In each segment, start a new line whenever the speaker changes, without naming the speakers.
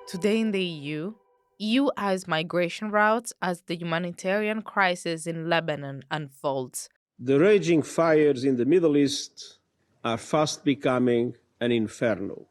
Today in the EU eyes migration routes as the humanitarian crisis in Lebanon unfolds.
The raging fires in the Middle East are fast becoming an inferno.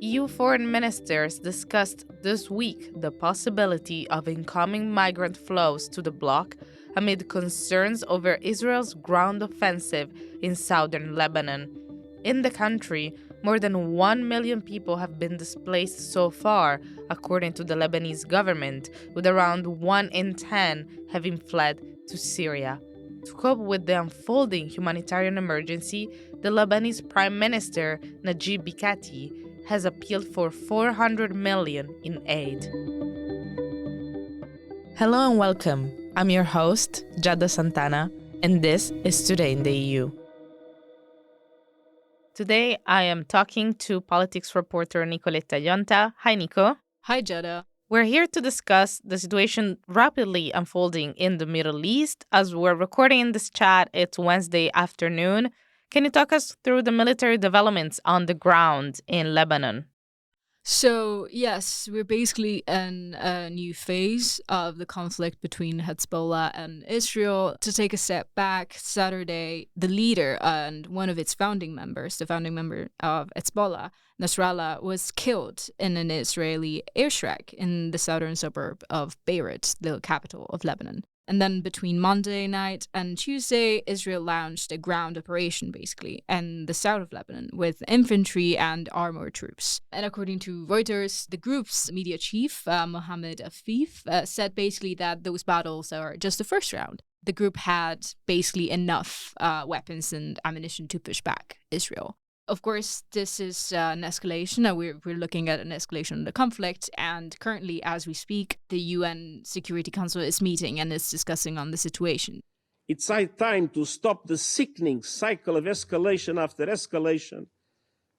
EU foreign ministers discussed this week the possibility of incoming migrant flows to the bloc amid concerns over Israel's ground offensive in southern Lebanon. In the country, more than 1 million people have been displaced so far, according to the Lebanese government, with around 1 in 10 having fled to Syria. To cope with the unfolding humanitarian emergency, the Lebanese Prime Minister, Najib Bikati, has appealed for 400 million in aid. Hello and welcome. I'm your host, Giada Santana, and this is Today in the EU. Today, I am talking to politics reporter Nicoletta Ionta. Hi, Nico.
Hi, Giada.
We're here to discuss the situation rapidly unfolding in the Middle East. As we're recording this chat, it's Wednesday afternoon. Can you talk us through the military developments on the ground in Lebanon?
So, yes, we're basically in a new phase of the conflict between Hezbollah and Israel. To take a step back, Saturday, the leader and one of its founding members, the founding member of Hezbollah, Nasrallah, was killed in an Israeli airstrike in the southern suburb of Beirut, the capital of Lebanon. And then between Monday night and Tuesday, Israel launched a ground operation, basically, in the south of Lebanon with infantry and armored troops. And according to Reuters, the group's media chief, Mohammed Afif, said basically that those battles are just the first round. The group had basically enough weapons and ammunition to push back Israel. Of course, this is an escalation. We're looking at an escalation of the conflict. And currently, as we speak, the UN Security Council is meeting and is discussing on the situation.
It's high time to stop the sickening cycle of escalation after escalation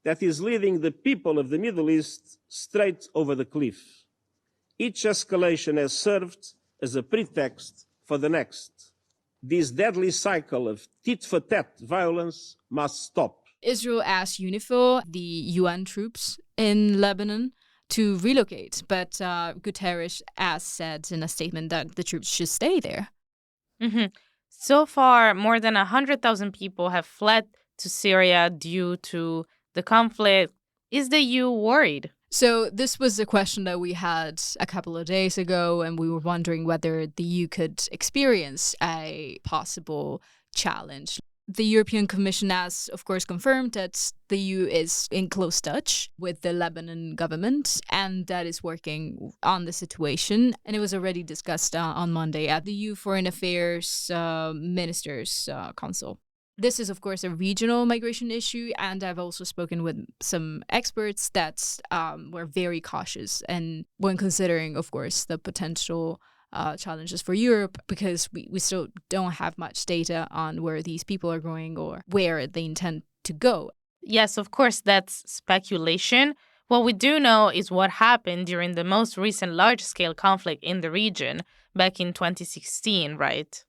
that is leading the people of the Middle East straight over the cliff. Each escalation has served as a pretext for the next. This deadly cycle of tit-for-tat violence must stop.
Israel asked UNIFIL, the UN troops in Lebanon, to relocate, but Guterres has said in a statement that the troops should stay there.
So far, more than 100,000 people have fled to Syria due to the conflict. Is the EU worried?
So this was a question that we had a couple of days ago, and we were wondering whether the EU could experience a possible challenge. The European Commission has, of course, confirmed that the EU is in close touch with the Lebanon government and that is working on the situation. And it was already discussed on Monday at the EU Foreign Affairs Ministers' Council. This is, of course, a regional migration issue, and I've also spoken with some experts that were very cautious and when considering, of course, the potential challenges for Europe, because we still don't have much data on where these people are going or where they intend to go.
Yes, of course, that's speculation. What we do know is what happened during the most recent large-scale conflict in the region back in 2016, right?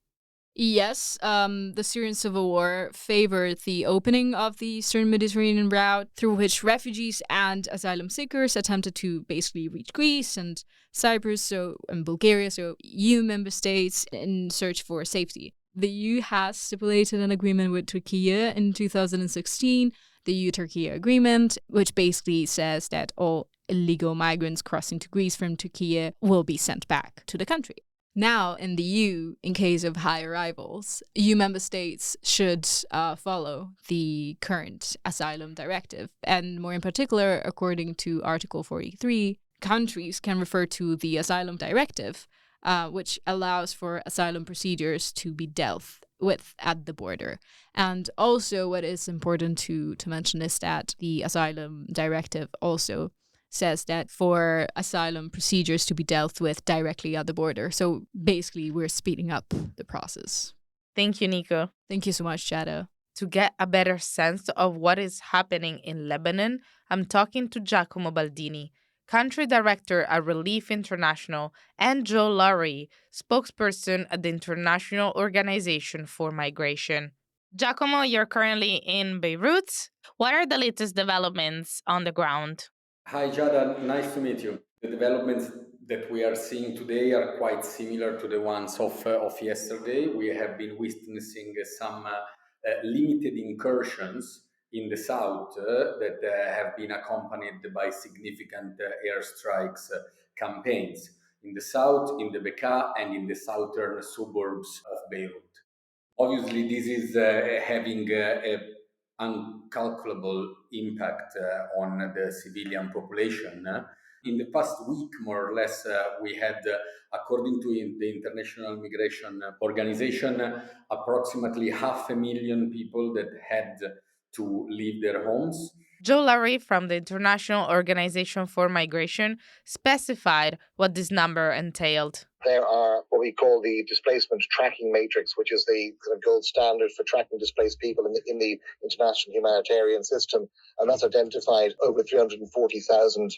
Yes, the Syrian civil war favored the opening of the eastern Mediterranean route through which refugees and asylum seekers attempted to basically reach Greece and Cyprus and Bulgaria, so EU member states, in search for safety. The EU has stipulated an agreement with Turkey in 2016, the EU-Turkey agreement, which basically says that all illegal migrants crossing to Greece from Turkey will be sent back to the country. Now, in the EU, in case of high arrivals, EU member states should follow the current asylum directive. And more in particular, according to Article 43, countries can refer to the asylum directive, which allows for asylum procedures to be dealt with at the border. And also what is important to mention is that the asylum directive also says that for asylum procedures to be dealt with directly at the border. So basically, we're speeding up the process.
Thank you, Nico.
Thank you so much, Giada.
To get a better sense of what is happening in Lebanon, I'm talking to Giacomo Baldini, country director at Relief International, and Joe Lowry, spokesperson at the International Organization for Migration. Giacomo, you're currently in Beirut. What are the latest developments on the ground?
Hi, Giada. Nice to meet you. The developments that we are seeing today are quite similar to the ones of yesterday. We have been witnessing some limited incursions in the south that have been accompanied by significant airstrikes campaigns in the south, in the Bekaa, and in the southern suburbs of Beirut. Obviously, this is having a uncalculable impact on the civilian population. In the past week, more or less, we had, according to the International Migration Organization, approximately 500,000 people that had to leave their homes.
Joe Lowry from the International Organization for Migration specified what this number entailed.
There are what we call the displacement tracking matrix, which is the kind of gold standard for tracking displaced people in the international humanitarian system. And that's identified over 340,000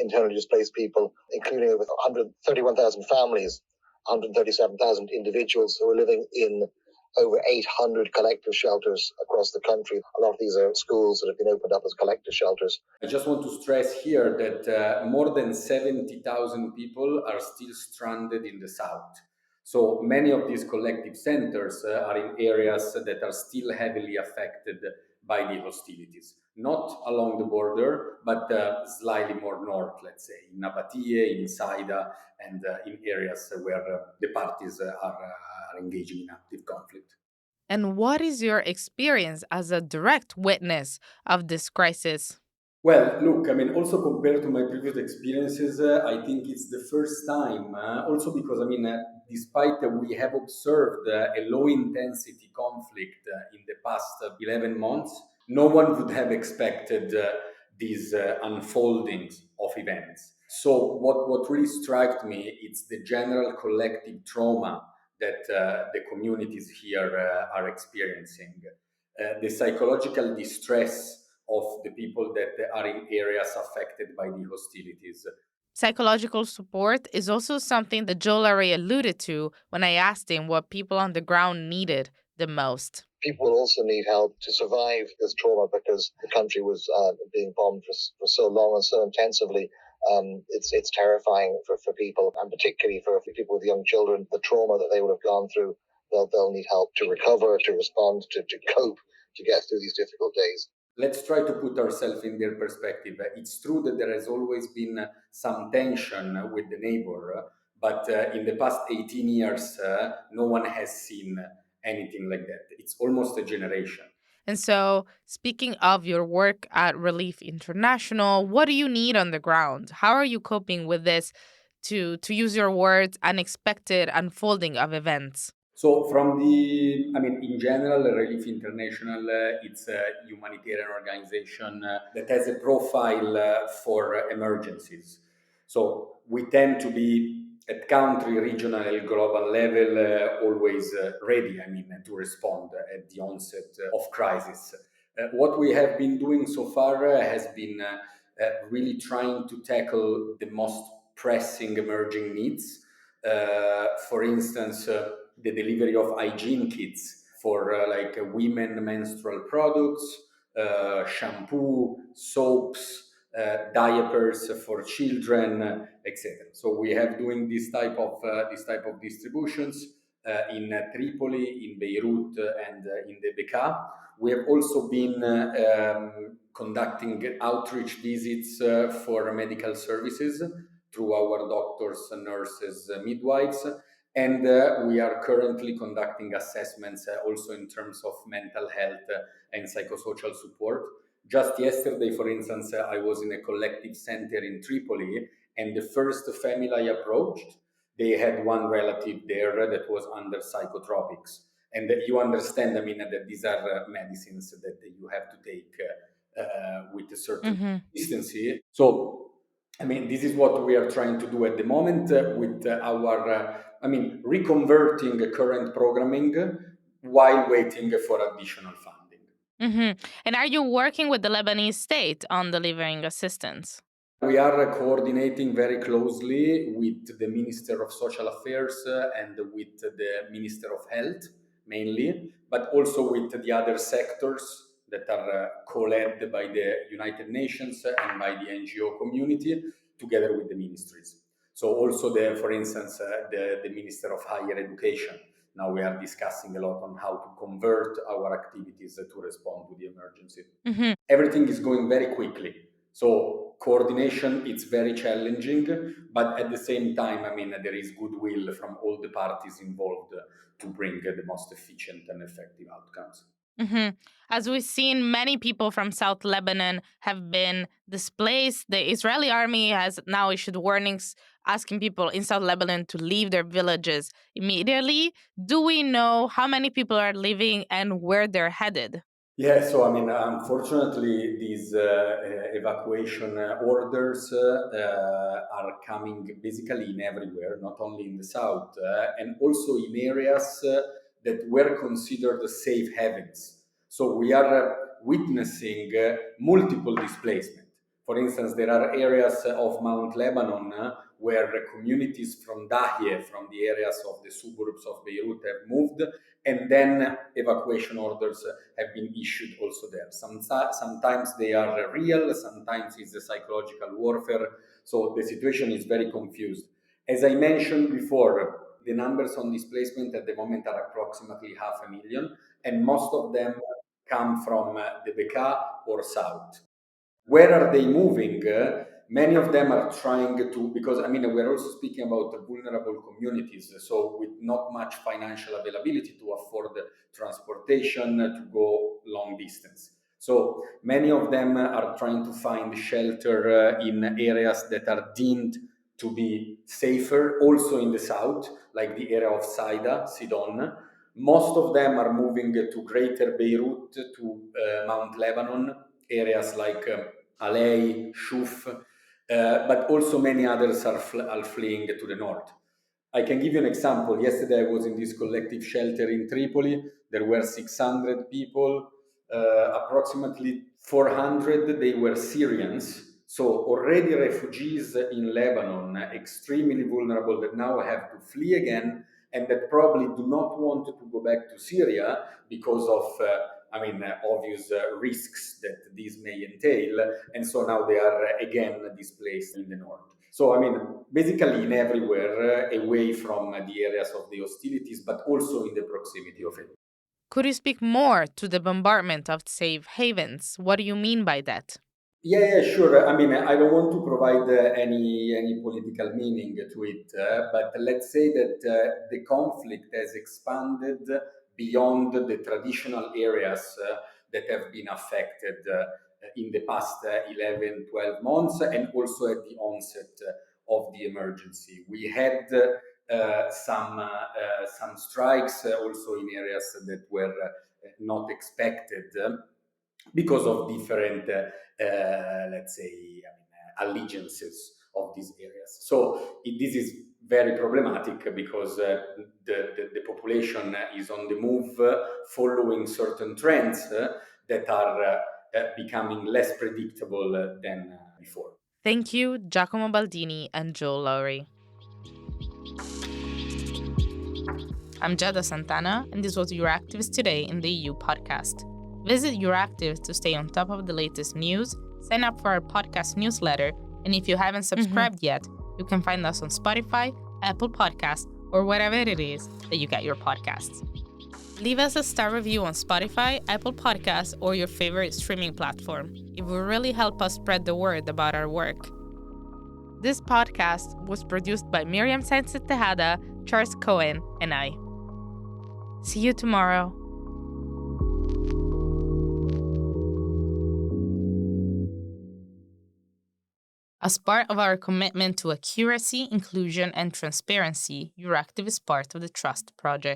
internally displaced people, including over 131,000 families, 137,000 individuals who are living in over 800 collective shelters across the country. A lot of these are schools that have been opened up as collective shelters.
I just want to stress here that more than 70,000 people are still stranded in the south. So many of these collective centers are in areas that are still heavily affected by the hostilities. Not along the border, but slightly more north, let's say, in Nabatie, in Saida, and in areas where the parties are engaging in active conflict.
And what is your experience as a direct witness of this crisis?
Well, look, I mean, also compared to my previous experiences, I think it's the first time, also because, I mean, despite that we have observed a low intensity conflict in the past 11 months, no one would have expected these unfoldings of events. So, what really struck me, it's the general collective trauma that the communities here are experiencing. The psychological distress of the people that are in areas affected by the hostilities.
Psychological support is also something that Joe Larry alluded to when I asked him what people on the ground needed the most.
People will also need help to survive this trauma because the country was being bombed for so long and so intensively. It's terrifying for people, and particularly for people with young children. The trauma that they would have gone through, they'll need help to recover, to respond, to cope, to get through these difficult days.
Let's try to put ourselves in their perspective. It's true that there has always been some tension with the neighbor, but in the past 18 years, no one has seen anything like that. It's almost a generation.
And so, speaking of your work at Relief International, what do you need on the ground? How are you coping with this, to use your words, unexpected unfolding of events?
So, in general, Relief International, it's a humanitarian organization that has a profile for emergencies. So, we tend to be at country, regional, and global level always ready, to respond at the onset of crisis. What we have been doing so far has been really trying to tackle the most pressing emerging needs. For instance, the delivery of hygiene kits for women menstrual products, shampoo, soaps, diapers for children, etc. So we have doing this type of distributions in Tripoli, in Beirut, and in the Bekaa. We have also been conducting outreach visits for medical services through our doctors, nurses, midwives. And we are currently conducting assessments also in terms of mental health and psychosocial support. Just yesterday, for instance, I was in a collective center in Tripoli, and the first family I approached, they had one relative there that was under psychotropics. And you understand, that these are medicines that you have to take with a certain consistency. So, this is what we are trying to do at the moment with our, reconverting current programming while waiting for additional funding.
And are you working with the Lebanese state on delivering assistance?
We are coordinating very closely with the Minister of Social Affairs and with the Minister of Health, mainly, but also with the other sectors that are co-led by the United Nations and by the NGO community together with the ministries. So also, for instance, the Minister of Higher Education. Now we are discussing a lot on how to convert our activities to respond to the emergency.
Mm-hmm.
Everything is going very quickly. So coordination, it's very challenging, but at the same time, I mean, there is goodwill from all the parties involved to bring the most efficient and effective outcomes.
Mm-hmm. As we've seen, many people from South Lebanon have been displaced. The Israeli army has now issued warnings asking people in South Lebanon to leave their villages immediately. Do we know how many people are leaving and where they're headed?
Yeah, so I mean, unfortunately, these evacuation orders are coming basically in everywhere, not only in the south, and also in areas that were considered safe havens. So we are witnessing multiple displacement. For instance, there are areas of Mount Lebanon where communities from Dahye, from the areas of the suburbs of Beirut, have moved, and then evacuation orders have been issued also there. Sometimes they are real, sometimes it's a psychological warfare. So the situation is very confused. As I mentioned before, the numbers on displacement at the moment are approximately 500,000, and most of them come from the Bekaa or south. Where are they moving? Many of them are trying to, because I mean, we're also speaking about vulnerable communities, so with not much financial availability to afford transportation to go long distance. So many of them are trying to find shelter in areas that are deemed to be safer, also in the south, like the area of Sidon. Most of them are moving to greater Beirut, to Mount Lebanon, areas like Alei, Shuf, but also many others are fleeing to the north. I can give you an example. Yesterday I was in this collective shelter in Tripoli. There were 600 people, approximately 400, they were Syrians. So already refugees in Lebanon, extremely vulnerable, that now have to flee again and that probably do not want to go back to Syria because of obvious risks that this may entail. And so now they are again displaced in the north. So, I mean, basically in everywhere, away from the areas of the hostilities, but also in the proximity of it.
Could you speak more to the bombardment of safe havens? What do you mean by that?
Yeah, sure. I mean, I don't want to provide any political meaning to it, but let's say that the conflict has expanded beyond the traditional areas that have been affected in the past 11, 12 months, and also at the onset of the emergency. We had some strikes also in areas that were not expected because of different, let's say, allegiances of these areas. So this is very problematic because the population is on the move following certain trends that are becoming less predictable than before.
Thank you, Giacomo Baldini and Joe Lowry. I'm Giada Santana, and this was Euractiv's Today in the EU podcast. Visit Euractiv to stay on top of the latest news, sign up for our podcast newsletter, and if you haven't subscribed yet, you can find us on Spotify, Apple Podcasts, or wherever it is that you get your podcasts. Leave us a star review on Spotify, Apple Podcasts, or your favorite streaming platform. It will really help us spread the word about our work. This podcast was produced by Miriam Sánchez Tejada, Charles Cohen, and I. See you tomorrow. As part of our commitment to accuracy, inclusion, and transparency, Euractiv is part of the Trust Project.